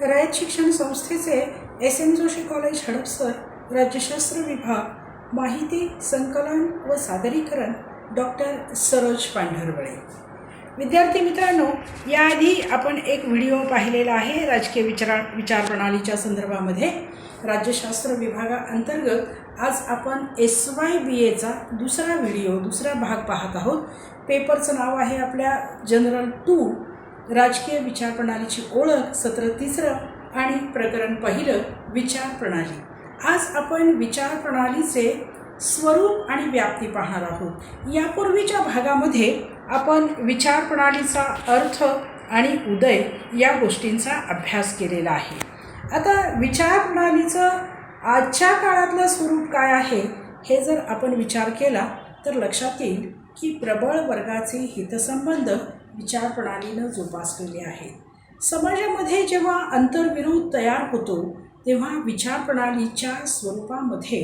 रयत शिक्षण संस्थेचे SN. Joshi college Hadapsar राज्यशास्त्र विभाग माहिती संकलन व सादरीकरण डॉक्टर सरोज पांढरवळे. विद्यार्थी मित्रांनो, याआधी आपण एक व्हिडिओ पाहिलेला आहे राजकीय विचारप्रणालीच्या संदर्भामध्ये. राज्यशास्त्र विभागाअंतर्गत आज आपण SYBAचा दुसरा भाग पाहत आहोत. पेपरचं नाव आहे आपल्या जनरल 2 राजकीय विचारप्रणालीची ओळख, सत्र 3 आणि प्रकरण 1 विचारप्रणाली. आज आपण विचारप्रणालीचे स्वरूप आणि व्याप्ती पाहणार आहोत. यापूर्वीच्या भागामध्ये आपण विचारप्रणालीचा अर्थ आणि उदय या गोष्टींचा अभ्यास केलेला आहे. आता विचारप्रणालीचं आजच्या काळातलं स्वरूप काय आहे हे जर आपण विचार केला तर लक्षात येईल की प्रबळ वर्गाचे हितसंबंध विचारप्रणालीनं जोपासलेले आहेत. समाजामध्ये जेव्हा आंतरविरोध तयार होतो तेव्हा विचारप्रणालीच्या स्वरूपामध्ये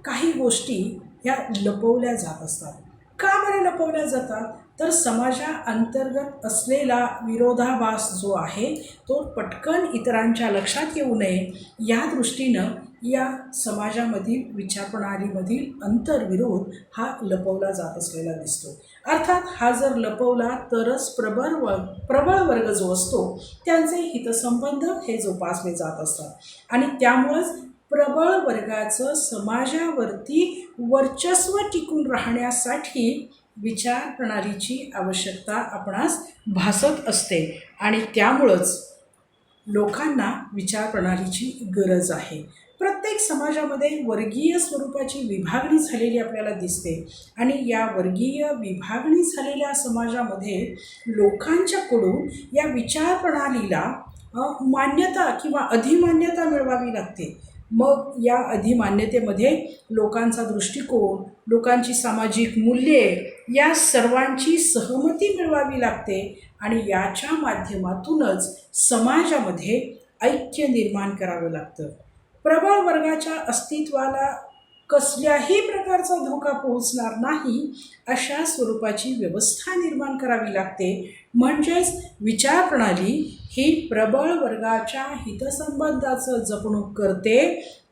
काही गोष्टी ह्या लपवल्या जात असतात. का बरं लपवल्या जातात? तर समाजाअंतर्गत असलेला विरोधाभास जो आहे तो पटकन इतरांच्या लक्षात येऊ नये या दृष्टीनं या समाजामधील विचारप्रणालीमधील आंतरविरोध हा लपवला जात असलेला दिसतो. अर्थात हा जर लपवला तरच प्रबळ वर्ग जो असतो त्यांचे हितसंबंध हे जोपासले जात असतात आणि त्यामुळंच प्रबळ वर्गाचं समाजावरती वर्चस्व टिकून राहण्यासाठी विचारप्रणालीची आवश्यकता आपणास भासत असते आणि त्यामुळंच लोकांना विचारप्रणालीची गरज आहे. प्रत्येक समाजामध्ये वर्गीय स्वरूपाची विभागणी झालेली आपल्याला दिसते आणि या वर्गीय विभागणी झालेल्या समाजामध्ये लोकांच्याकडून या विचारप्रणालीला मान्यता किंवा अधिमान्यता मिळवावी लागते. मग या अधिमान्यतेमध्ये लोकांचा दृष्टिकोन, लोकांची सामाजिक मूल्ये या सर्वांची सहमती मिळवावी लागते आणि याच्या माध्यमातूनच समाजामध्ये ऐक्य निर्माण करावं लागतं. प्रबळ वर्गाच्या अस्तित्वाला कसल्याही प्रकारचा धोका पोहोचणार नाही अशा स्वरूपाची व्यवस्था निर्माण करावी लागते. म्हणजेच विचारप्रणाली ही प्रबळ वर्गाच्या हितसंबंधाचं जपणूक करते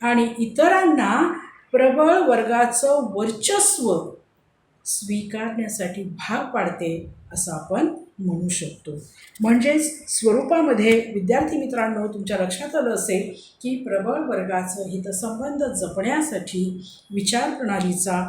आणि इतरांना प्रबळ वर्गाचं वर्चस्व स्वीकारण्यासाठी भाग पाडते असं आपण म्हणू शकतो. म्हणजेच स्वरूपामध्ये विद्यार्थी मित्रांनो तुमच्या लक्षात आलं असेल की प्रबळ वर्गाचं हितसंबंध जपण्यासाठी विचारप्रणालीचा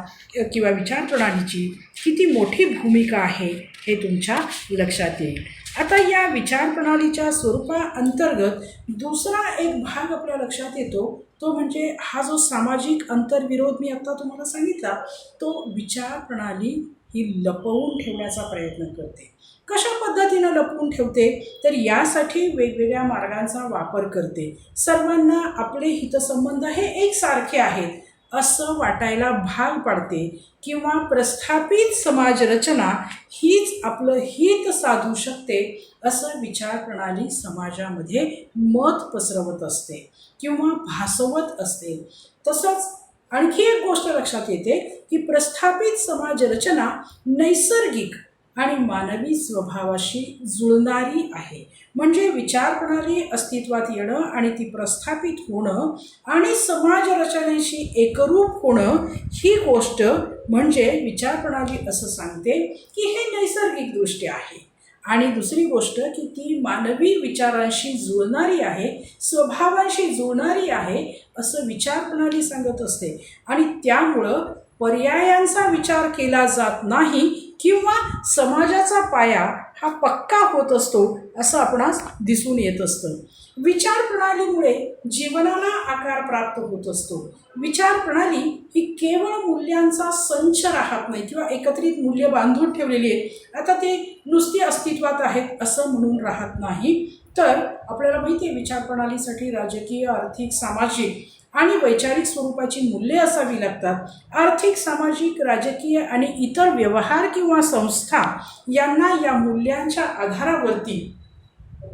किंवा विचारप्रणालीची किती मोठी भूमिका आहे हे तुमच्या लक्षात येईल. आता या विचारप्रणालीच्या स्वरूपाअंतर्गत दुसरा एक भाग आपल्या लक्षात येतो तो म्हणजे हा जो सामाजिक आंतरविरोध मी आत्ता तुम्हाला सांगितला तो विचारप्रणाली ही लपवून ठेवण्याचा प्रयत्न करते. कशा पद्धतीनं लपवून ठेवते? तर यासाठी वेगवेगळ्या मार्गांचा वापर करते. सर्वांना आपले हितसंबंध हे एकसारखे आहेत असं वाटायला भाग पाडते किंवा प्रस्थापित समाजरचना हीच आपलं हित साधू शकते असं विचारप्रणाली समाजामध्ये मत पसरवत असते किंवा भासवत असते. तसंच आणखी एक गोष्ट लक्षात येते की प्रस्थापित समाजरचना नैसर्गिक आणि मानवी स्वभावाशी जुळणारी आहे. म्हणजे विचारप्रणाली अस्तित्वात येणं आणि ती प्रस्थापित होणं आणि समाजरचनेशी एकरूप होणं ही गोष्ट म्हणजे विचारप्रणाली असं सांगते की हे नैसर्गिक दृष्टी आहे. आणि दुसरी गोष्ट की ती मानवी विचारांशी जुळणारी आहे, स्वभावांशी जुळणारी आहे असं विचारप्रणाली सांगत असते आणि त्यामुळं पर्यायांचा विचार केला जात नाही किंवा समाजाचा पाया हा पक्का होत असतो असं आपणास दिसून येत असतं. विचारप्रणालीमुळे जीवनाला आकार प्राप्त होत असतो. विचारप्रणाली ही केवळ मूल्यांचा संच राहत नाही किंवा एकत्रित मूल्य बांधून ठेवलेली आहे. आता ते नुसती अस्तित्वात आहेत असं म्हणून राहत नाही, तर आपल्याला माहिती आहे विचारप्रणालीसाठी राजकीय, आर्थिक, सामाजिक आणि वैचारिक स्वरूपाची मूल्ये असावी लागतात. आर्थिक, सामाजिक, राजकीय आणि इतर व्यवहार किंवा संस्था यांना या मूल्यांच्या आधारावरती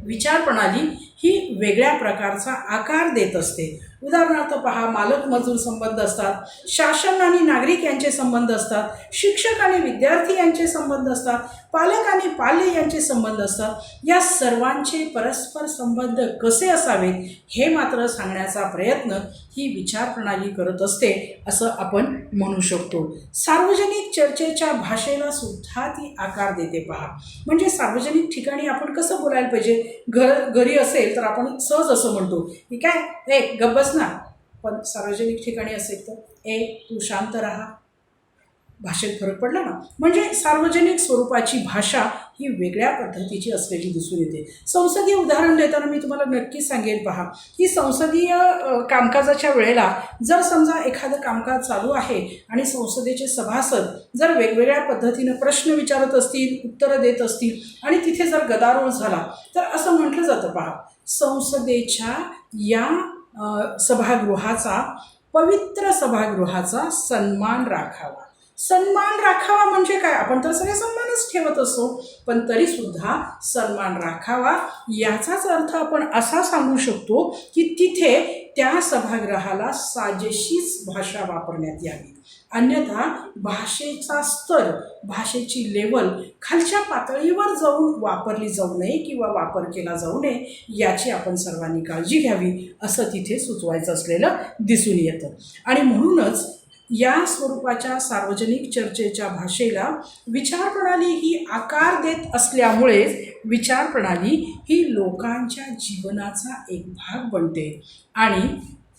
विचारप्रणाली ही वेगळ्या प्रकारचा आकार देत असते. उदाहरणार्थ पहा, मालक मजूर संबंध असतात, शासन आणि नागरिक यांचे संबंध असतात, शिक्षक आणि विद्यार्थी यांचे संबंध असतात, पालक आणि पाल्य यांचे संबंध असतात. या सर्वांचे परस्पर संबंध कसे असावेत हे मात्र सांगण्याचा प्रयत्न ही विचार प्रणाली करत असते असं आपण म्हणू शकतो. सार्वजनिक चर्चेच्या भाषेला सुद्धा ती आकार देते पहा. म्हणजे सार्वजनिक ठिकाणी आपण कसं बोलायला पाहिजे. घरी असेल तर आपण सहज असं म्हणतो की काय ए गप्प बस ना, पण सार्वजनिक ठिकाणी असेल तर ए तू शांत राहा. भाषेत फरक पडला ना. म्हणजे सार्वजनिक स्वरूपाची भाषा ही वेगळ्या पद्धतीची असलेली दिसून येते. संसदीय उदाहरण देताना मी तुम्हाला नक्की सांगेल पहा की संसदीय कामकाजाच्या वेळेला जर समजा एखादं कामकाज चालू आहे आणि संसदेचे सभासद जर वेगवेगळ्या पद्धतीनं प्रश्न विचारत असतील, उत्तरं देत असतील आणि तिथे जर गदारोळ झाला तर असं म्हटलं जातं पहा, संसदेच्या या सभागृहाचा, पवित्र सभागृहाचा सन्मान राखावा. सन्मान राखावा म्हणजे काय. आपण तर सगळे सन्मानच ठेवत असतो, पण तरीसुद्धा सन्मान राखावा याचाच अर्थ आपण असा सांगू शकतो की तिथे त्या सभागृहाला साजेशीच भाषा वापरण्यात यावी. अन्यथा भाषेचा स्तर, भाषेची लेवल खालच्या पातळीवर जाऊन वापरली जाऊ नये किंवा वापर केला जाऊ नये याची आपण सर्वांनी काळजी घ्यावी असं तिथे सुचवायचं असलेलं दिसून येतं. आणि म्हणूनच या स्वरूपाच्या सार्वजनिक चर्चेच्या भाषेला विचारप्रणाली ही आकार देत असल्यामुळे विचारप्रणाली ही लोकांच्या जीवनाचा एक भाग बनते. आणि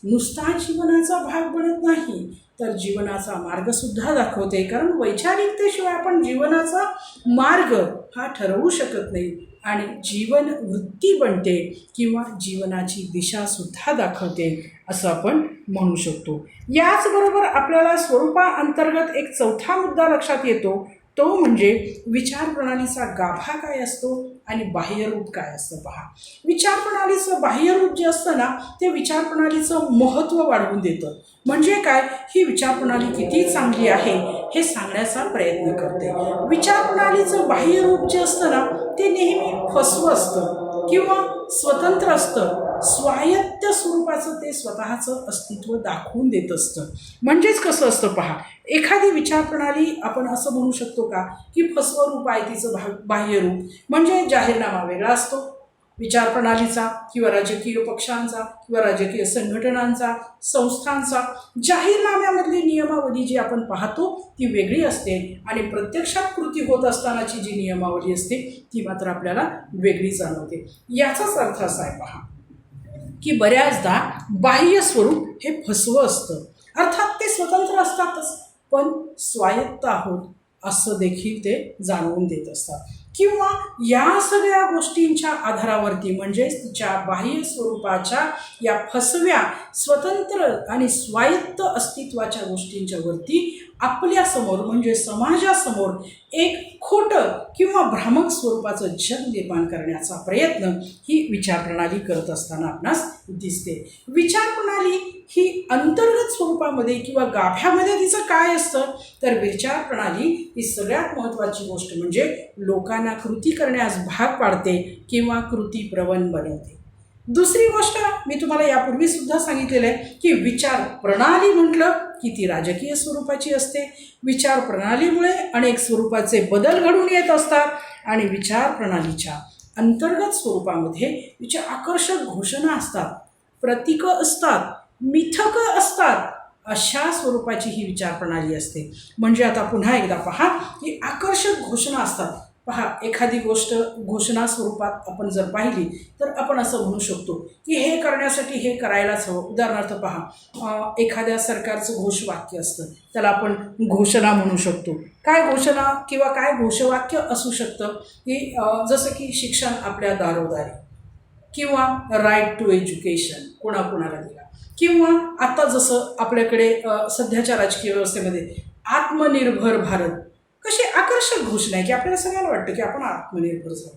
नुसता जीवनाचा भाग बनत नाही तर जीवनाचा मार्गसुद्धा दाखवते. कारण वैचारिकतेशिवाय आपण जीवनाचा मार्ग हा ठरवू शकत नाही. आणि जीवन वृत्ती बनते किंवा जीवनाची दिशासुद्धा दाखवते असं आपण म्हणू शकतो. याचबरोबर आपल्याला स्वरूपाअंतर्गत एक चौथा मुद्दा लक्षात येतो, तो म्हणजे विचारप्रणालीचा गाभा काय असतो आणि बाह्यरूप काय असतं पहा. विचारप्रणालीचं बाह्यरूप जे असतं ना ते विचारप्रणालीचं महत्त्व वाढवून देतं. म्हणजे काय, ही विचारप्रणाली किती चांगली आहे हे सांगण्याचा प्रयत्न करते. विचारप्रणालीचं बाह्यरूप जे असतं ना ते नेहमी फसवं असतं किंवा स्वतंत्र असतं. स्वायत्त स्वरूपाचं ते स्वतःचं अस्तित्व दाखवून देत असतं. म्हणजेच कसं असतं पहा, एखादी विचारप्रणाली आपण असं म्हणू शकतो का की फसवं रूप आहे तिचं बाह्यरूप. म्हणजे जाहीरनामा वेगळा असतो विचारप्रणालीचा किंवा राजकीय पक्षांचा किंवा राजकीय संघटनांचा, संस्थांचा. जाहीरनाम्यामधली नियमावली जी आपण पाहतो ती वेगळी असते आणि प्रत्यक्षात कृती होत असतानाची जी नियमावली असते ती मात्र आपल्याला वेगळी जाणवते. याचाच अर्थ असा आहे पहा की बऱ्याचदा बाह्य स्वरूप हे फसवं असतं. अर्थात ते स्वतंत्र असतातच पण स्वायत्त आहोत असं देखील ते जाणवून देत असतात. किंवा या सगळ्या गोष्टींच्या आधारावरती म्हणजेच तिच्या बाह्य स्वरूपाच्या या फसव्या स्वतंत्र आणि स्वायत्त अस्तित्वाच्या गोष्टींच्या वरती आपल्यासमोर म्हणजे समाजासमोर एक खोटं किंवा भ्रामक स्वरूपाचं जग निर्माण करण्याचा प्रयत्न ही विचारप्रणाली करत असताना आपणास दिसते. विचारप्रणाली ही अंतर्गत स्वरूपामध्ये किंवा गाभ्यामध्ये तिचं काय असतं तर विचारप्रणाली ही सगळ्यात महत्त्वाची गोष्ट म्हणजे लोकांना कृती करण्यास भाग पाडते किंवा कृती प्रवण बनवते. दुसरी गोष्ट मी तुम्हाला यापूर्वीसुद्धा सांगितलेलं आहे की विचार प्रणाली म्हटलं की ती राजकीय स्वरूपाची असते. विचार प्रणालीमुळे अनेक स्वरूपाचे बदल घडून येत असतात आणि विचार प्रणालीच्या अंतर्गत स्वरूपामध्ये तिच्या आकर्षक घोषणा असतात, प्रतीकं असतात, मिथकं असतात. अशा स्वरूपाची ही विचार प्रणाली असते. म्हणजे आता पुन्हा एकदा पहा की आकर्षक घोषणा असतात. पहा, एखादी गोष्ट घोषणा स्वरूपात आपण जर पाहिली तर आपण असं म्हणू शकतो की हे करण्यासाठी हे करायलाच हवं. उदाहरणार्थ पहा, एखाद्या सरकारचं घोषवाक्य असतं त्याला आपण घोषणा म्हणू शकतो. काय घोषणा किंवा काय घोषवाक्य असू शकतं की जसं की शिक्षण आपल्या दारोदारी किंवा राईट टू एज्युकेशन कोणाकोणाला दिला किंवा आता जसं आपल्याकडे सध्याच्या राजकीय व्यवस्थेमध्ये आत्मनिर्भर भारत. कशी आकर्षक घोषणा आहे की आपल्याला सगळ्यांना वाटतं की आपण आत्मनिर्भर झालो.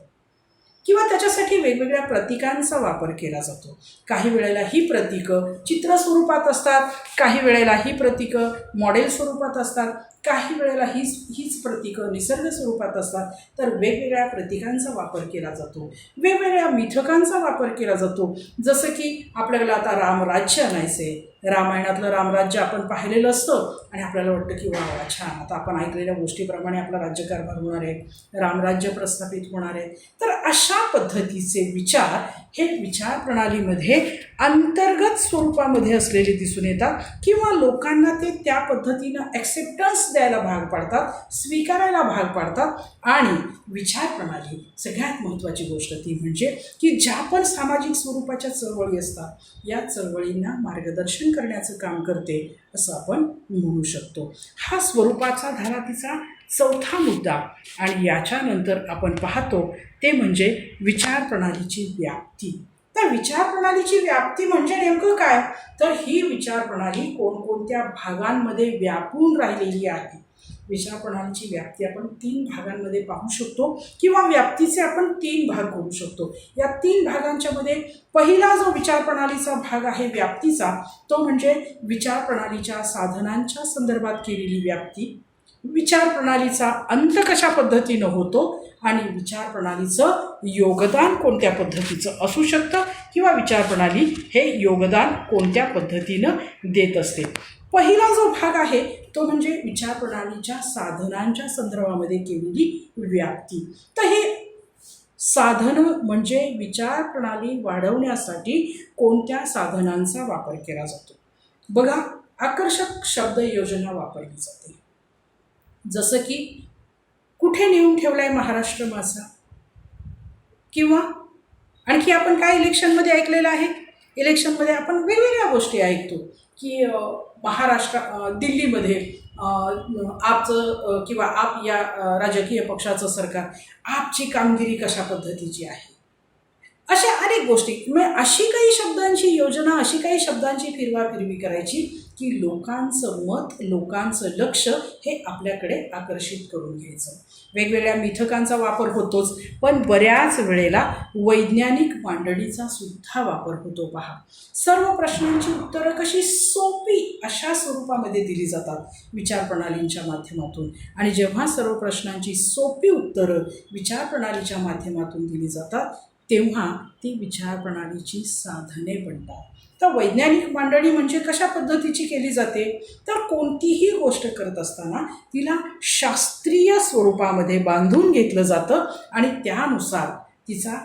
किंवा त्याच्यासाठी वेगवेगळ्या प्रतीकांचा वापर केला जातो. काही वेळेला ही प्रतीकं चित्र स्वरूपात असतात, काही वेळेला ही प्रतीकं मॉडेल स्वरूपात असतात, काही वेळेला हीच प्रतीकं निसर्ग स्वरूपात असतात. तर वेगवेगळ्या प्रतीकांचा वापर केला जातो, वेगवेगळ्या मिथकांचा वापर केला जातो. जसं की आपल्याला आता रामराज्य आणायचे, रामायणातलं रामराज्य आपण पाहिलेलं असतं आणि आपल्याला वाटतं की वा वा छान, आता आपण ऐकलेल्या गोष्टीप्रमाणे आपला राज्यकारभार होणार आहे, रामराज्य प्रस्थापित होणार आहे. तर अशा पद्धतीचे विचार हे विचार प्रणालीमध्ये अंतर्गत स्वरूपामध्ये असलेले दिसून येतात किंवा लोकांना ते त्या पद्धतीनं ॲक्सेप्टन्स द्यायला भाग पाडतात, स्वीकारायला भाग पाडतात. आणि विचार प्रणाली सगळ्यात महत्त्वाची गोष्ट ती म्हणजे की ज्या पण सामाजिक स्वरूपाच्या चळवळी असतात, या चळवळींना मार्गदर्शन करण्याचं काम करते असं आपण म्हणू शकतो. हा स्वरूपाचा धारातीचा चौथा मुद्दा. आणि याच्यानंतर आपण पाहतो ते म्हणजे विचार प्रणालीची व्याप्ती. तर विचार प्रणालीची व्याप्ती म्हणजे नेमकं काय? तर ही विचार प्रणाली कोणकोणत्या भागांमध्ये व्यापून राहिलेली आहे. विचार प्रणालीची व्याप्ती आपण 3 भागांमध्ये पाहू शकतो किंवा व्याप्तीचे आपण 3 भाग करू शकतो. या 3 भागांच्या मध्ये पहिला जो विचार प्रणालीचा भाग आहे व्याप्तीचा, तो म्हणजे विचार प्रणालीच्या साधनांच्या संदर्भात केलेली व्याप्ती, विचार प्रणालीचा अंत कशा पद्धतीनं होतो आणि विचार प्रणालीचं योगदान कोणत्या पद्धतीचं असू शकतं किंवा विचार प्रणाली हे योगदान कोणत्या पद्धतीनं देत असते. पहिला जो भाग आहे तो म्हणजे विचार प्रणालीच्या साधनांच्या संदर्भामध्ये केलेली व्याप्ती. तर हे साधनं म्हणजे विचार प्रणाली वाढवण्यासाठी कोणत्या साधनांचा वापर केला जातो. बघा, आकर्षक शब्द योजना वापरली जाते. जसं की कुठे नेऊन ठेवलाय महाराष्ट्र माझा, किंवा आणखी आपण काय इलेक्शनमध्ये ऐकलेलं आहे, इलेक्शनमध्ये आपण वेगवेगळ्या गोष्टी ऐकतो की दिल्लीमध्ये आपचं किंवा आप या राजकीय पक्षाचं सरकार, आपची कामगिरी कशा पद्धतीची आहे, अशा अनेक गोष्टी. म्हणजे अशी काही शब्दांची योजना, अशी काही शब्दांची फिरवाफिरवी करायची की लोकांचं मत, लोकांचं लक्ष हे आपल्याकडे आकर्षित करून घ्यायचं. वेगवेगळ्या मिथकांचा वापर होतोच, पण बऱ्याच वेळेला वैज्ञानिक मांडणीचा सुद्धा वापर होतो. पहा, सर्व प्रश्नांची उत्तरं कशी सोपी अशा स्वरूपामध्ये दिली जातात विचार प्रणालींच्या माध्यमातून. आणि जेव्हा सर्व प्रश्नांची सोपी उत्तरं विचार प्रणालीच्या माध्यमातून दिली जातात तेव्हा ती विचार प्रणालीची साधने बनतात. तर वैज्ञानिक मांडणी म्हणजे कशा पद्धतीची केली जाते? तर कोणतीही गोष्ट करत असताना तिला शास्त्रीय स्वरूपामध्ये बांधून घेतलं जातं आणि त्यानुसार तिचा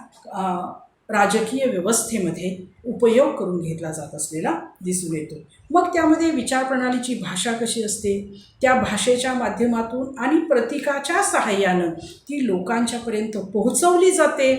राजकीय व्यवस्थेमध्ये उपयोग करून घेतला जात असलेला दिसून येतो. मग त्यामध्ये विचार प्रणालीची भाषा कशी असते, त्या भाषेच्या माध्यमातून आणि प्रतीकाच्या सहाय्यानं ती लोकांच्यापर्यंत पोहोचवली जाते.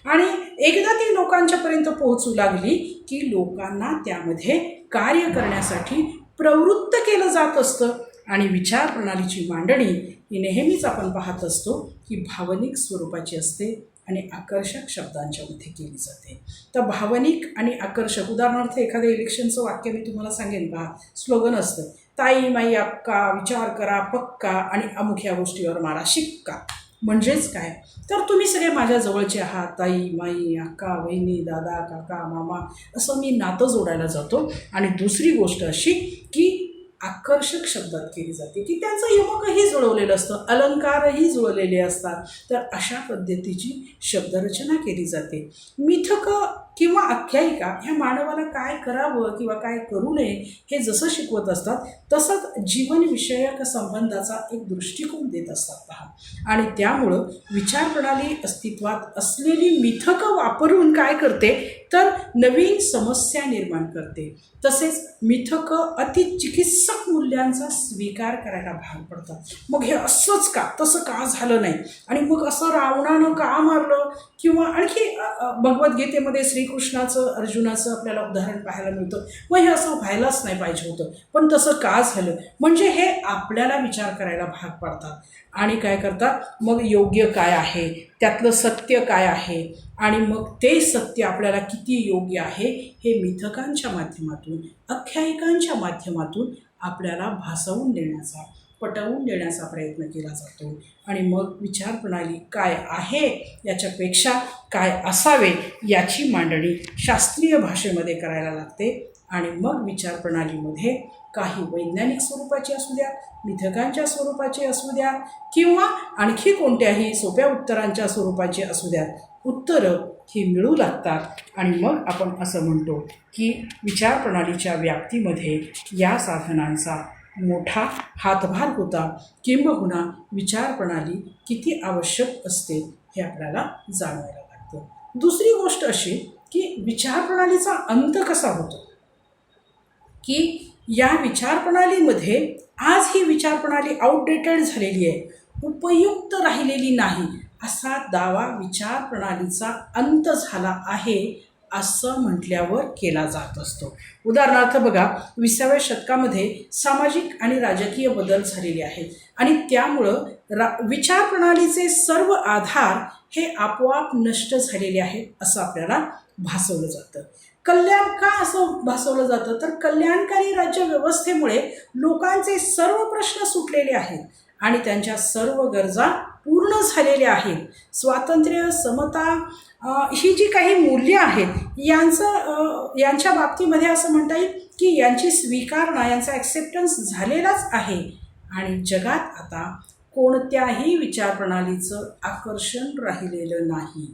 आणि एकदा ती लोकांच्यापर्यंत पोहोचू लागली की लोकांना त्यामध्ये कार्य करण्यासाठी प्रवृत्त केलं जात असतं. आणि विचार प्रणालीची मांडणी ही नेहमीच आपण पाहत असतो की भावनिक स्वरूपाची असते आणि आकर्षक शब्दांच्या मध्ये केली जाते. तर भावनिक आणि आकर्षक, उदाहरणार्थ एखादं इलेक्शनचं वाक्य मी तुम्हाला सांगेन. पहा, स्लोगन असतं, ताई माई अक्का विचार करा पक्का आणि अमुक या गोष्टीवर मारा शिक्का. म्हणजेच काय? तर तुम्ही सगळे माझ्या जवळचे आहात, ताई माई अक्का वहिनी दादा काका मामा, असं मी नातं जोडायला जातो. आणि दुसरी गोष्ट अशी की आकर्षक शब्दात केली जाते की त्यांचं यमकही जुळवलेलं असतं, अलंकारही जुळलेले असतात. तर अशा पद्धतीची शब्दरचना केली जाते. मिथकं किंवा आख्यायिका ह्या मानवाला काय करावं किंवा काय करू नये हे जसं शिकवत असतात तसंच जीवनविषयक संबंधाचा एक दृष्टिकोन देत असतात. पहा, आणि त्यामुळं विचार प्रणाली अस्तित्वात असलेली मिथकं वापरून काय करते तर नवीन समस्या निर्माण करते. तसेच मिथकं अतिचिकित्सक मूल्यांचा स्वीकार करायला भाग पडतात. मग हे असंच का, तसं का झालं नाही, आणि मग असं रावणानं का मारलं, किंवा आणखी भगवद्गीतेमध्ये श्रीकृष्णाचं अर्जुनाचं आपल्याला उदाहरण पाहायला मिळतं. मग हे असं व्हायलाच नाही पाहिजे होतं, पण तसं का झालं, म्हणजे हे आपल्याला विचार करायला भाग पाडतात. आणि काय करतात, मग योग्य काय आहे, त्यातलं सत्य काय आहे, आणि मग ते सत्य आपल्याला किती योग्य आहे हे मिथकांच्या माध्यमातून, आख्यायिकांच्या माध्यमातून आपल्याला भासवून देण्याचा पटवून देण्याचा प्रयत्न केला जातो आणि मग विचारप्रणाली काय आहे याच्यापेक्षा काय असावे याची मांडणी शास्त्रीय भाषेमध्ये करायला लागते आणि मग विचारप्रणालीमध्ये काही वैज्ञानिक स्वरूपाची असू द्या, मिथकांच्या स्वरूपाची असू द्या किंवा आणखी कोणत्याही सोप्या उत्तरांच्या स्वरूपाची असू द्या, उत्तरं ही मिळू लागतात आणि मग आपण असं म्हणतो की विचारप्रणालीच्या व्याप्तीमध्ये या साधनांचा मोठा हातभार होता किंबहुना विचारप्रणाली किती आवश्यक असते हे आपल्याला जाणवायला लागतं. दुसरी गोष्ट अशी की विचारप्रणालीचा अंत कसा होतो, की या विचारप्रणालीमध्ये आज ही विचारप्रणाली आउटडेटेड झालेली आहे, उपयुक्त राहिलेली नाही असा दावा विचारप्रणालीचा अंत झाला आहे असं म्हटल्यावर केला जात असतो. उदाहरणार्थ बघा, 20व्या शतकामध्ये सामाजिक आणि राजकीय बदल झालेले आहेत आणि त्यामुळं विचारप्रणालीचे सर्व आधार हे आपोआप नष्ट झालेले आहेत असं आपल्याला भासवलं जातं. कल्याण का असं भासवलं जातं, तर कल्याणकारी राज्यव्यवस्थेमुळे लोकांचे सर्व प्रश्न सुटलेले आहेत आणि त्यांच्या सर्व गरजा पूर्ण झालेल्या आहेत. स्वातंत्र्य, समता ही जी काही मूल्य आहेत यांच्या बाबतीमध्ये असं म्हणता येईल की यांची स्वीकारणा, यांचा ॲक्सेप्टन्स झालेलाच आहे आणि जगात आता कोणत्याही विचारप्रणालीचं आकर्षण राहिलेलं नाही.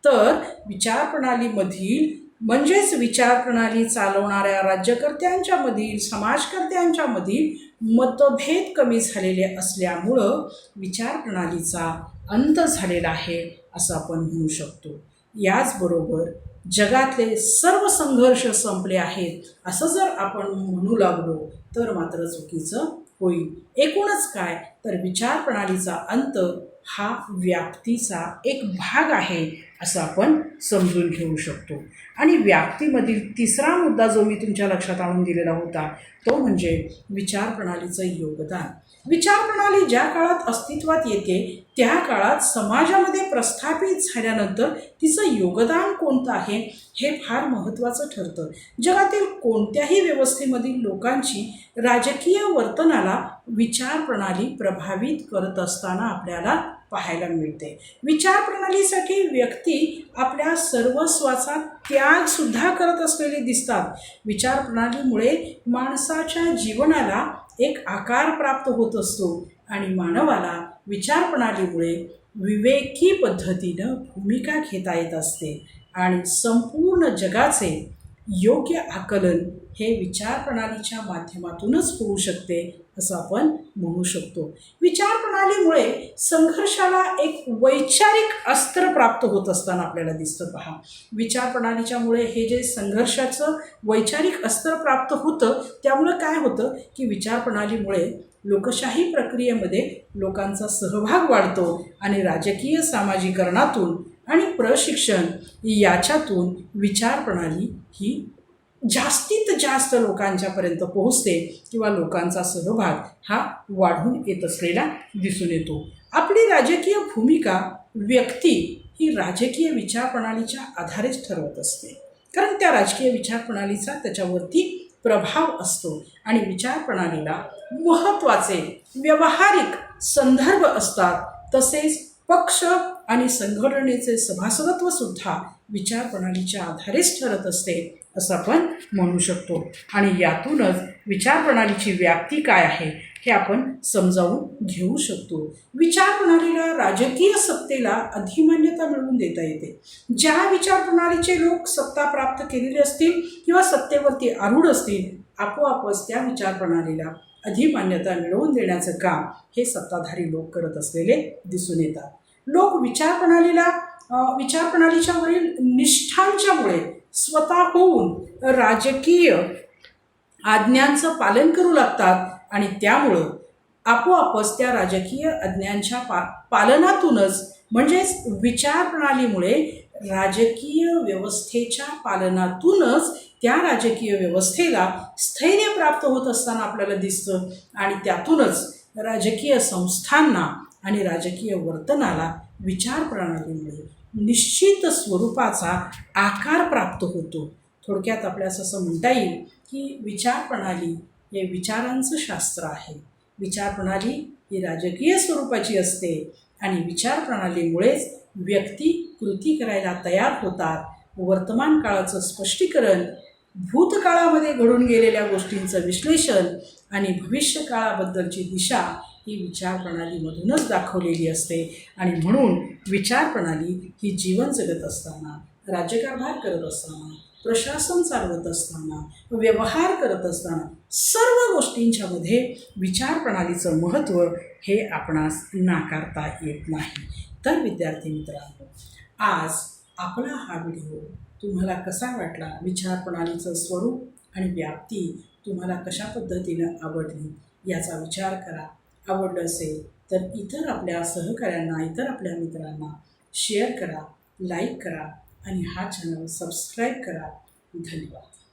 तर विचारप्रणालीमधील म्हणजेच विचारप्रणाली चालवणाऱ्या राज्यकर्त्यांच्यामधील, समाजकर्त्यांच्यामधील मतभेद कमी झालेले असल्यामुळं विचारप्रणालीचा अंत झालेला आहे असं आपण म्हणू शकतो. याचबरोबर जगातले सर्व संघर्ष संपले आहेत असं जर आपण म्हणू लागलो तर मात्र चुकीचं होईल. एकूणच काय, तर विचारप्रणालीचा अंत हा व्याप्तीचा एक भाग आहे असं आपण समजून घेऊ शकतो. आणि व्याप्तीमधील तिसरा मुद्दा जो मी तुमच्या लक्षात आणून दिलेला होता तो म्हणजे विचारप्रणालीचं योगदान. विचारप्रणाली ज्या काळात अस्तित्वात येते त्या काळात समाजामध्ये प्रस्थापित झाल्यानंतर तिचं योगदान कोणतं आहे हे फार महत्त्वाचं ठरतं. जगातील कोणत्याही व्यवस्थेमधील लोकांची राजकीय वर्तनाला विचारप्रणाली प्रभावित करत असताना आपल्याला पाहायला मिळते. विचारप्रणालीसाठी व्यक्ती आपल्या सर्वस्वाचा त्यागसुद्धा करत असलेले दिसतात. विचारप्रणालीमुळे माणसाच्या जीवनाला एक आकार प्राप्त होत असतो आणि मानवाला विचारप्रणालीमुळे विवेकी पद्धतीनं भूमिका घेता येत असते आणि संपूर्ण जगाचे योग्य आकलन हे विचारप्रणालीच्या माध्यमातूनच होऊ शकते असं आपण म्हणू शकतो. विचारप्रणालीमुळे संघर्षाला एक वैचारिक अस्त्र प्राप्त होत असताना आपल्याला दिसतं. पहा, विचारप्रणालीच्यामुळे हे जे संघर्षाचं वैचारिक अस्त्र प्राप्त होतं त्यामुळं काय होतं की विचारप्रणालीमुळे लोकशाही प्रक्रियेमध्ये लोकांचा सहभाग वाढतो आणि राजकीय सामाजिकरणातून आणि प्रशिक्षण याच्यातून विचारप्रणाली ही जास्तीत जास्त लोकांच्यापर्यंत पोहोचते किंवा लोकांचा सहभाग हा वाढून येत असलेला दिसून येतो. आपली राजकीय भूमिका व्यक्ती ही राजकीय विचारप्रणालीच्या आधारेच ठरवत असते, कारण त्या राजकीय विचारप्रणालीचा त्याच्यावरती प्रभाव असतो आणि विचारप्रणालीला महत्त्वाचे व्यावहारिक संदर्भ असतात. तसेच पक्ष आणि संघटनेचे सभासदत्वसुद्धा विचारप्रणालीच्या आधारेच ठरत असते असं आपण म्हणू शकतो. आणि यातूनच विचारप्रणालीची व्याप्ती काय आहे हे आपण समजावून घेऊ शकतो. विचारप्रणालीला राजकीय सत्तेला अधिमान्यता मिळवून देता येते. ज्या विचारप्रणालीचे लोक सत्ता प्राप्त केलेले असतील किंवा सत्तेवरती आरूढ असतील, आपोआपच त्या विचारप्रणालीला अधिमान्यता मिळवून देण्याचं काम हे सत्ताधारी लोक करत असलेले दिसून येतात. लोक विचारप्रणालीच्या वरील निष्ठांच्यामुळे स्वतःहून राजकीय आज्ञांचं पालन करू लागतात आणि त्यामुळं आपोआपच त्या राजकीय आज्ञांच्या पालनातूनच म्हणजेच विचारप्रणालीमुळे राजकीय व्यवस्थेच्या पालनातूनच त्या राजकीय व्यवस्थेला स्थैर्य प्राप्त होत असताना आपल्याला दिसतं आणि त्यातूनच राजकीय संस्थांना आणि राजकीय वर्तनाला विचारप्रणालीमुळे निश्चित स्वरूपाचा आकार प्राप्त होतो. थोडक्यात आपल्यास असं म्हणता येईल की विचारप्रणाली हे विचारांचं शास्त्र आहे. विचारप्रणाली ही राजकीय स्वरूपाची असते आणि विचारप्रणालीमुळेच व्यक्ती कृती करायला तयार होतात. वर्तमान काळाचं स्पष्टीकरण, भूतकाळामध्ये घडून गेलेल्या गोष्टींचं विश्लेषण आणि भविष्यकाळाबद्दलची दिशा ही विचारप्रणालीमधूनच दाखवलेली असते. आणि म्हणून विचारप्रणाली ही जीवन जगत असताना, राज्यकारभार करत असताना, प्रशासन चालवत असताना, व्यवहार करत असताना सर्व गोष्टींच्यामध्ये विचारप्रणालीचं महत्त्व हे आपणास नाकारता येत नाही. तर विद्यार्थी मित्रांनो, आज आपला हा व्हिडिओ तुम्हाला कसा वाटला, विचारप्रणालीचं स्वरूप आणि व्याप्ती तुम्हाला कशा पद्धतीनं आवडली याचा विचार करा. आवडलं असेल तर इतर आपल्या सहकाऱ्यांना, इतर आपल्या मित्रांना शेअर करा, लाईक करा आणि हा चॅनल सबस्क्राईब करा. धन्यवाद.